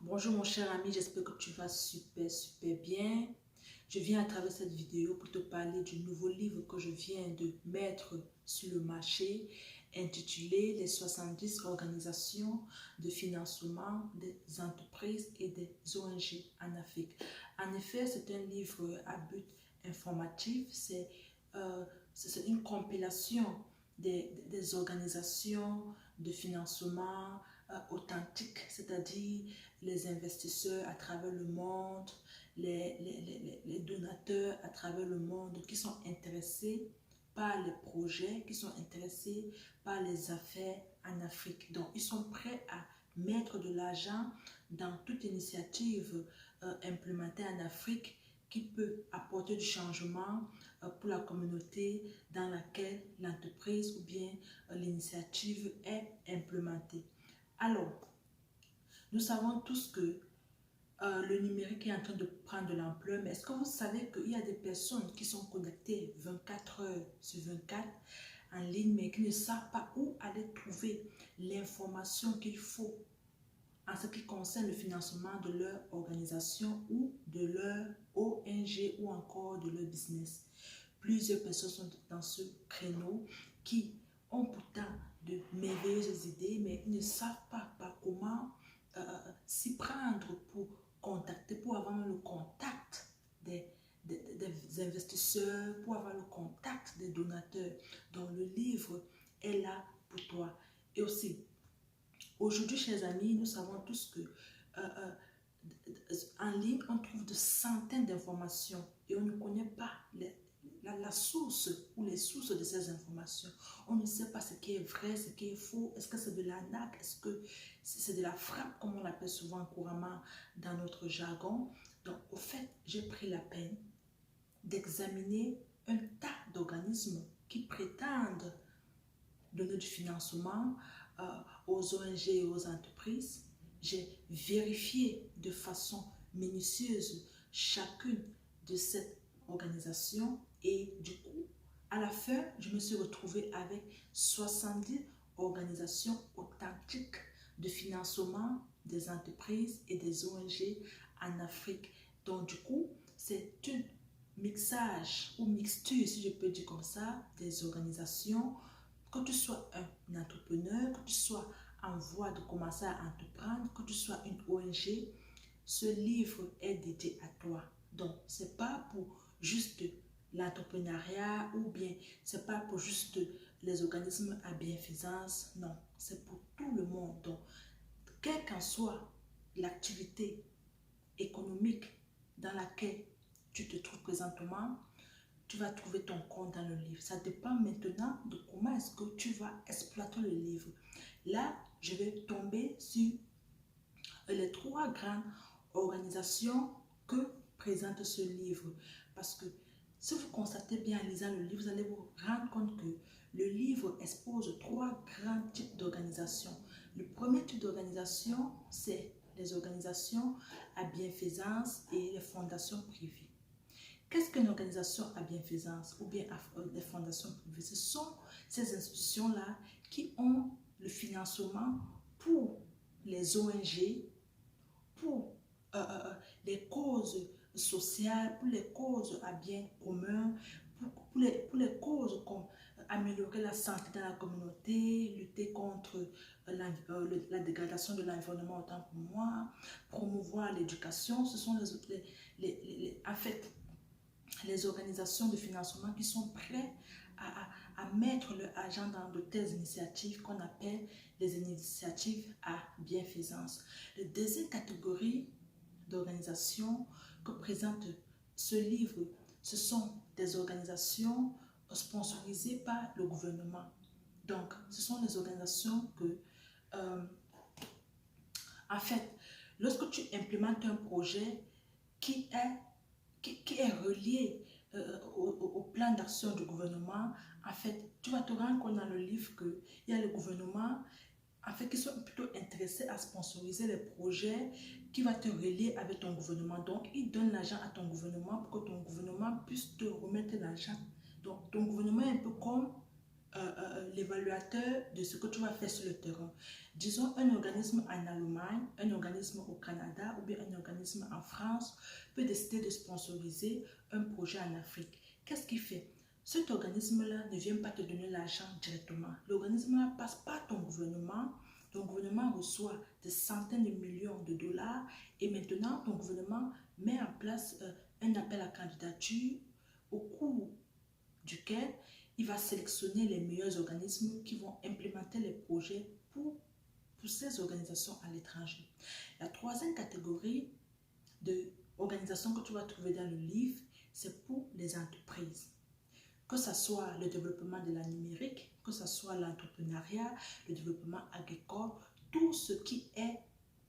Bonjour mon cher ami, j'espère que tu vas super bien. Je viens à travers cette vidéo pour te parler du nouveau livre que je viens de mettre sur le marché intitulé Les 70 organisations de financement des entreprises et des ONG en Afrique. En effet, c'est un livre à but informatif, euh, c'est une compilation des organisations de financement authentiques, c'est-à-dire les investisseurs à travers le monde, les donateurs à travers le monde qui sont intéressés par les projets, qui sont intéressés par les affaires en Afrique. Donc, ils sont prêts à mettre de l'argent dans toute initiative implémentée en Afrique qui peut apporter du changement pour la communauté dans laquelle l'entreprise ou bien l'initiative est implémentée. Alors, nous savons tous que le numérique est en train de prendre de l'ampleur, mais est-ce que vous savez qu'il y a des personnes qui sont connectées 24 heures sur 24 en ligne, mais qui ne savent pas où aller trouver l'information qu'il faut en ce qui concerne le financement de leur organisation ou de leur ONG ou encore de leur business. Plusieurs personnes sont dans ce créneau qui ont pourtant de merveilleuses idées, mais ils ne savent pas par comment s'y prendre pour contacter, pour avoir le contact des investisseurs, pour avoir le contact des donateurs. Donc le livre est là pour toi. Et aussi, aujourd'hui, chers amis, nous savons tous que en ligne, on trouve de centaines d'informations et on ne connaît pas la source ou les sources de ces informations. On ne sait pas ce qui est vrai, ce qui est faux. Est-ce que c'est de l'arnaque? Est-ce que c'est de la frappe, comme on l'appelle souvent couramment dans notre jargon? Donc, au fait, j'ai pris la peine d'examiner un tas d'organismes qui prétendent donner du financement aux ONG et aux entreprises. J'ai vérifié de façon minutieuse chacune de ces organisations et du coup, à la fin, je me suis retrouvée avec 70 organisations authentiques de financement des entreprises et des ONG en Afrique. Donc du coup, c'est un mixage ou mixture, si je peux dire comme ça, des organisations. Que tu sois un entrepreneur, que tu sois en voie de commencer à entreprendre, que tu sois une ONG, ce livre est dédié à toi. Donc, ce n'est pas pour juste l'entrepreneuriat ou bien ce n'est pas pour juste les organismes à bienfaisance. Non, c'est pour tout le monde. Donc, quelle qu'en soit l'activité économique dans laquelle tu te trouves présentement, tu vas trouver ton compte dans le livre. Ça dépend maintenant de comment est-ce que tu vas exploiter le livre. Là, je vais tomber sur les trois grandes organisations que présente ce livre. Parce que si vous constatez bien en lisant le livre, vous allez vous rendre compte que le livre expose trois grands types d'organisations. Le premier type d'organisation, c'est les organisations à bienfaisance et les fondations privées. Qu'est-ce qu'une organisation à bienfaisance ou bien des fondations privées? Ce sont ces institutions-là qui ont le financement pour les ONG, pour les causes sociales, pour les causes à bien commun, pour les causes comme améliorer la santé dans la communauté, lutter contre la dégradation de l'environnement autant pour moi, promouvoir l'éducation. Ce sont en fait, les organisations de financement qui sont prêtes à mettre leur argent dans de telles initiatives qu'on appelle les initiatives à bienfaisance. La deuxième catégorie d'organisations que présente ce livre, ce sont des organisations sponsorisées par le gouvernement. Donc, ce sont des organisations que, en fait, lorsque tu implémentes un projet qui est relié au plan d'action du gouvernement, en fait, tu vas te rendre compte dans le livre qu'il y a le gouvernement, en fait, qui sont plutôt intéressés à sponsoriser les projets qui vont te relier avec ton gouvernement. Donc, ils donnent l'argent à ton gouvernement pour que ton gouvernement puisse te remettre l'argent. Donc, ton gouvernement est un peu comme l'évaluateur de ce que tu vas faire sur le terrain. Disons un organisme en Allemagne, un organisme au Canada ou bien un organisme en France peut décider de sponsoriser un projet en Afrique. Qu'est-ce qu'il fait? Cet organisme-là ne vient pas te donner l'argent directement. L'organisme-là passe par ton gouvernement. Ton gouvernement reçoit des centaines de millions de dollars et maintenant ton gouvernement met en place un appel à candidature au cours duquel il va sélectionner les meilleurs organismes qui vont implémenter les projets pour ces organisations à l'étranger. La troisième catégorie d'organisations que tu vas trouver dans le livre, c'est pour les entreprises. Que ce soit le développement de la numérique, que ce soit l'entrepreneuriat, le développement agricole, tout ce qui est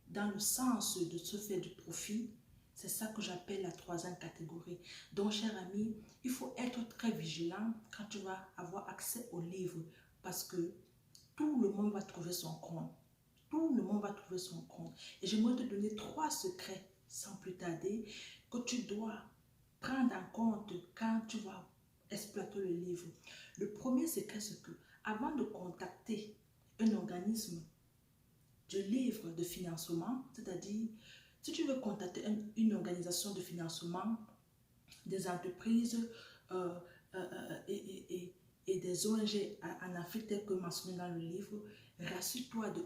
dans le sens de se faire du profit, c'est ça que j'appelle la troisième catégorie. Donc, cher ami, il faut être très vigilant quand tu vas avoir accès au livre parce que tout le monde va trouver son compte. Tout le monde va trouver son compte. Et j'aimerais te donner 3 secrets sans plus tarder que tu dois prendre en compte quand tu vas exploiter le livre. Le premier secret, c'est que avant de contacter un organisme de livre de financement, c'est-à-dire si tu veux contacter une organisation de financement, des entreprises et des ONG en Afrique telles que mentionné dans le livre, rassure-toi de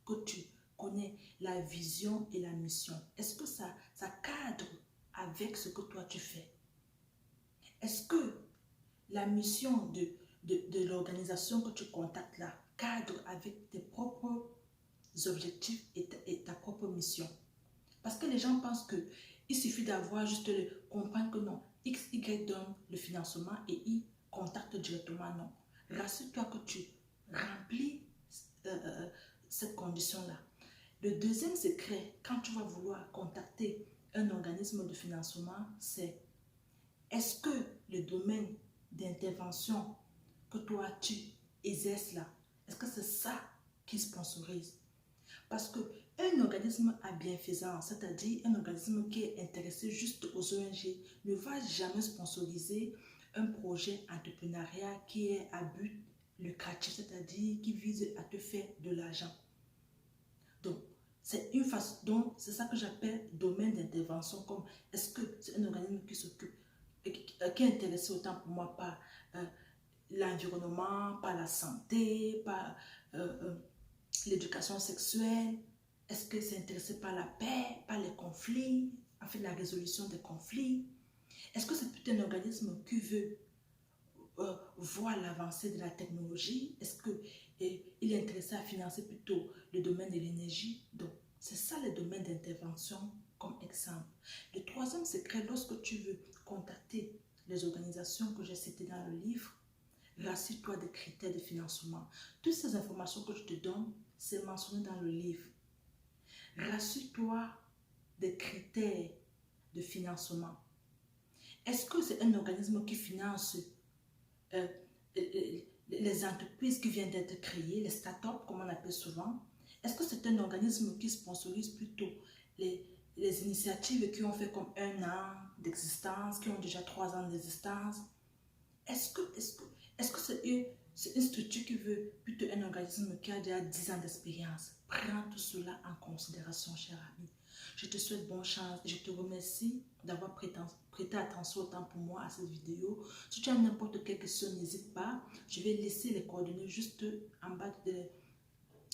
que tu connais la vision et la mission. Est-ce que ça cadre avec ce que toi tu fais? Est-ce que la mission de l'organisation que tu contactes là cadre avec tes propres objectifs et ta propre mission? Parce que les gens pensent qu'il suffit d'avoir juste le comprendre que non, X, Y donne le financement et ils contactent directement. Non. Rassure-toi que tu remplis cette condition-là. Le deuxième secret, quand tu vas vouloir contacter un organisme de financement, c'est est-ce que le domaine d'intervention que toi tu exerces là, est-ce que c'est ça qui sponsorise? Parce qu'un organisme à bienfaisance, c'est-à-dire un organisme qui est intéressé juste aux ONG, ne va jamais sponsoriser un projet entrepreneurial qui est à but lucratif, c'est-à-dire qui vise à te faire de l'argent. Donc, c'est une façon, donc c'est ça que j'appelle domaine d'intervention, comme est-ce que c'est un organisme qui s'occupe, qui est intéressé autant pour moi par l'environnement, par la santé, par l'éducation sexuelle. Est-ce que c'est intéressé par la paix, par les conflits, en fait la résolution des conflits? Est-ce que c'est plutôt un organisme qui veut voir l'avancée de la technologie? Est-ce qu'il est intéressé à financer plutôt le domaine de l'énergie? Donc, c'est ça le domaine d'intervention comme exemple. Le troisième secret, lorsque tu veux contacter les organisations que j'ai citées dans le livre, rassure-toi des critères de financement. Toutes ces informations que je te donne, c'est mentionné dans le livre. Rassure-toi des critères de financement. Est-ce que c'est un organisme qui finance les entreprises qui viennent d'être créées, les startups, comme on appelle souvent? Est-ce que c'est un organisme qui sponsorise plutôt les initiatives qui ont fait comme 1 an d'existence, qui ont déjà 3 ans d'existence? Est-ce que c'est une structure qui veut plutôt un organisme qui a déjà 10 ans d'expérience? Prends tout cela en considération, cher ami. Je te souhaite bonne chance et je te remercie d'avoir prêté attention autant pour moi à cette vidéo. Si tu as n'importe quelle question, n'hésite pas. Je vais laisser les coordonnées juste en bas de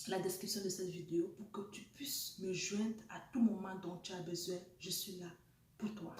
la description de cette vidéo pour que tu puisses me joindre à tout moment dont tu as besoin. Je suis là pour toi.